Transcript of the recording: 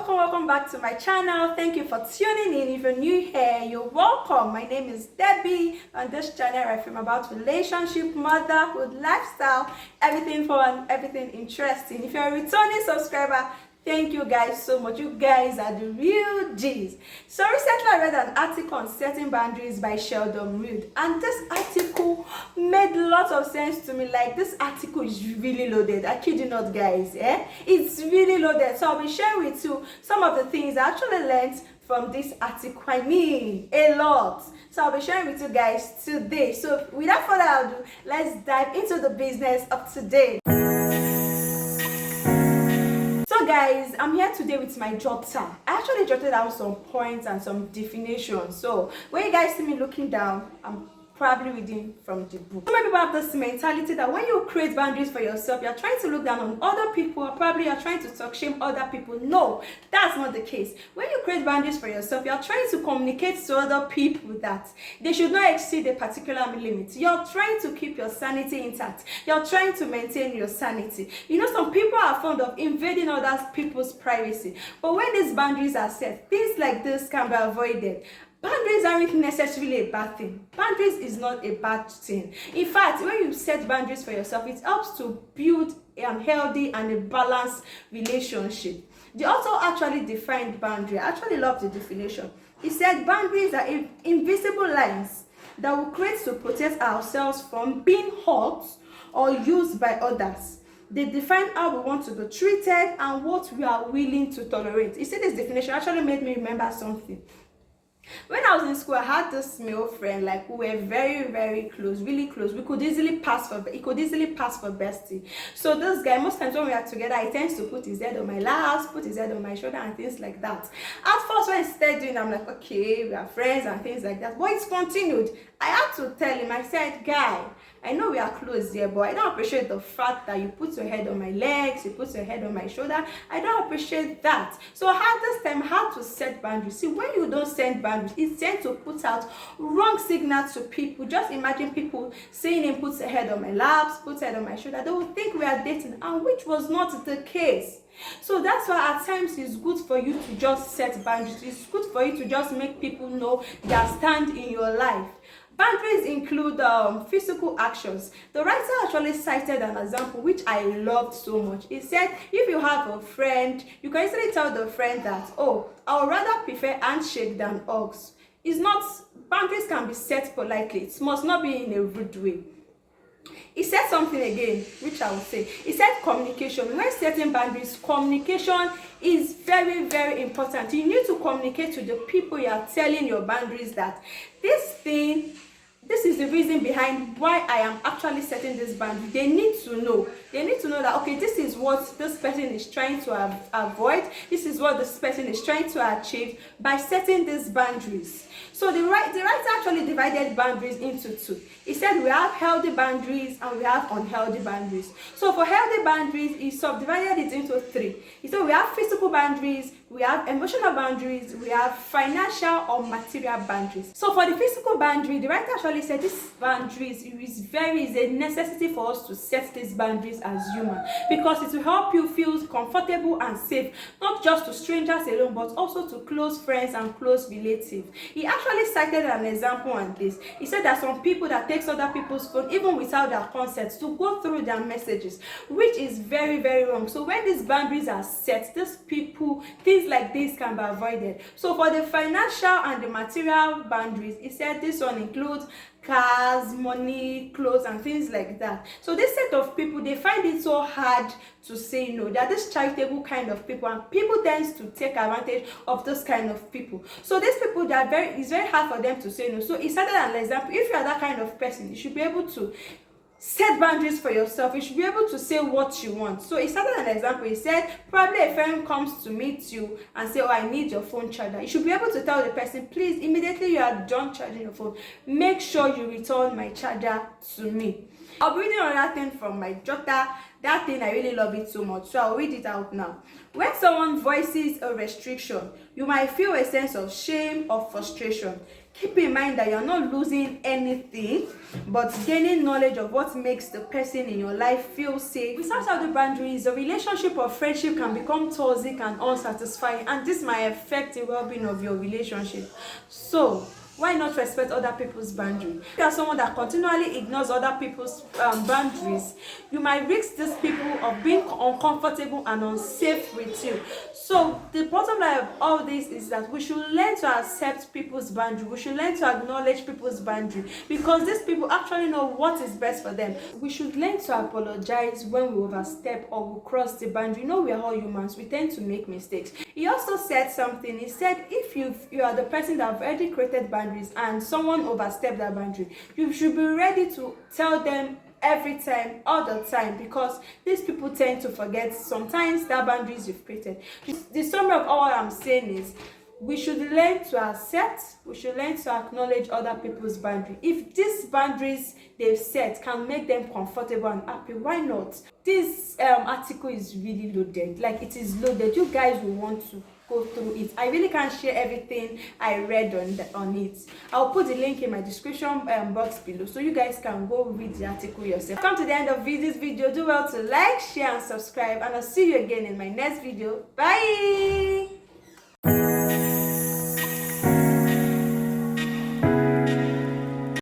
welcome back to my channel. Thank you for tuning in. If you're new here, you're welcome. My name is Debbie. On this channel I film about relationship, motherhood, lifestyle, everything fun, everything interesting. If you're a returning subscriber, thank you guys so much. You guys are the real G's. So recently I read an article on setting boundaries by Sheldon Reed, and this article made lots of sense to me. Like, this article is really loaded. I kid you not, guys. It's really loaded. So I'll be sharing with you some of the things I actually learned from this article. I mean, a lot. So I'll be sharing with you guys today. So without further ado, let's dive into the business of today. So guys, I'm here today with my jotter. I actually jotted down some points and some definitions. So when you guys see me looking down, I'm probably reading from the book. So many people have this mentality that when you create boundaries for yourself, you're trying to look down on other people, or probably you're trying to talk shame other people. No, that's not the case. When you create boundaries for yourself, you're trying to communicate to other people that they should not exceed a particular limit. You're trying to keep your sanity intact. You're trying to maintain your sanity. You know, some people are fond of invading other people's privacy, but when these boundaries are set, things like this can be avoided. Boundaries aren't necessarily a bad thing. Boundaries is not a bad thing. In fact, when you set boundaries for yourself, it helps to build a healthy and a balanced relationship. The author actually defined boundary. I actually love the definition. He said boundaries are invisible lines that we create to protect ourselves from being hurt or used by others. They define how we want to be treated and what we are willing to tolerate. You see, this definition actually made me remember something. When I was in school, I had this male friend, like, we were very, very close, really close. He could easily pass for bestie. So this guy, most times when we are together, he tends to put his head on my lap, put his head on my shoulder and things like that. At first, when he started doing, I'm like, okay, we are friends and things like that. But it's continued. I had to tell him, I said, guy, I know we are close here, but I don't appreciate the fact that you put your head on my legs, you put your head on my shoulder. I don't appreciate that. So I had this time, how to set boundaries. See, when you don't set boundaries, it tends to put out wrong signals to people. Just imagine people saying him puts a head on my laps, puts a head on my shoulder. They will think we are dating, and which was not the case. So that's why at times it's good for you to just set boundaries. It's good for you to just make people know their stand in your life. Boundaries include physical actions. The writer actually cited an example which I loved so much. He said, if you have a friend, you can easily tell the friend that, oh, I would rather prefer handshake than hugs. It's not, boundaries can be set politely. It must not be in a rude way. He said something again, which I will say. He said communication. When setting boundaries, communication is very, very important. You need to communicate to the people you are telling your boundaries that this is the reason behind why I am actually setting this boundary. They need to know. They need to know that, okay, this is what this person is trying to avoid. This is what this person is trying to achieve by setting these boundaries. So the writer actually divided boundaries into two. He said we have healthy boundaries and we have unhealthy boundaries. So for healthy boundaries, he subdivided it into three. He said we have physical boundaries, we have emotional boundaries, we have financial or material boundaries. So for the physical boundary, the writer actually said this boundaries is a necessity for us to set these boundaries as human, because it will help you feel comfortable and safe, not just to strangers alone, but also to close friends and close relatives. He actually cited an example on this. He said that some people that takes other people's phone even without their consent to go through their messages, which is very, very wrong. So when these boundaries are set, these people, things like this can be avoided. So for the financial and the material boundaries, he said this one includes cars, money, clothes, and things like that. So this set of people, they find it so hard to say no. They are this charitable kind of people, and people tend to take advantage of this kind of people. So these people, it's very hard for them to say no. So he started an example. If you are that kind of person, you should be able to set boundaries for yourself. You should be able to say what you want. So he started an example. He said, probably a friend comes to meet you and say, oh, I need your phone charger. You should be able to tell the person, please, immediately you are done charging your phone, make sure you return my charger to me. I'll be reading another thing from my jotter. That thing, I really love it so much, so I'll read it out now. When someone voices a restriction, you might feel a sense of shame or frustration. Keep in mind that you're not losing anything, but gaining knowledge of what makes the person in your life feel safe. Without healthy boundaries, a relationship or friendship can become toxic and unsatisfying, and this might affect the well-being of your relationship. So why not respect other people's boundaries? If you are someone that continually ignores other people's boundaries, you might risk these people of being uncomfortable and unsafe with you. So the bottom line of all this is that we should learn to accept people's boundaries. We should learn to acknowledge people's boundaries, because these people actually know what is best for them. We should learn to apologize when we overstep or we cross the boundary. You know, we are all humans. We tend to make mistakes. He also said something. He said, if you are the person that have already created boundaries and someone overstepped that boundary, you should be ready to tell them every time, all the time, because these people tend to forget sometimes that boundaries you've created. The summary of all I'm saying is, we should learn to accept, we should learn to acknowledge other people's boundaries. If these boundaries they've set can make them comfortable and happy, why not? This article is really loaded. Like, it is loaded. You guys will want to go through it. I really can't share everything I read on it. I'll put the link in my description box below, so you guys can go read the article yourself. Come to the end of this video. Do well to like, share and subscribe, and I'll see you again in my next video. Bye.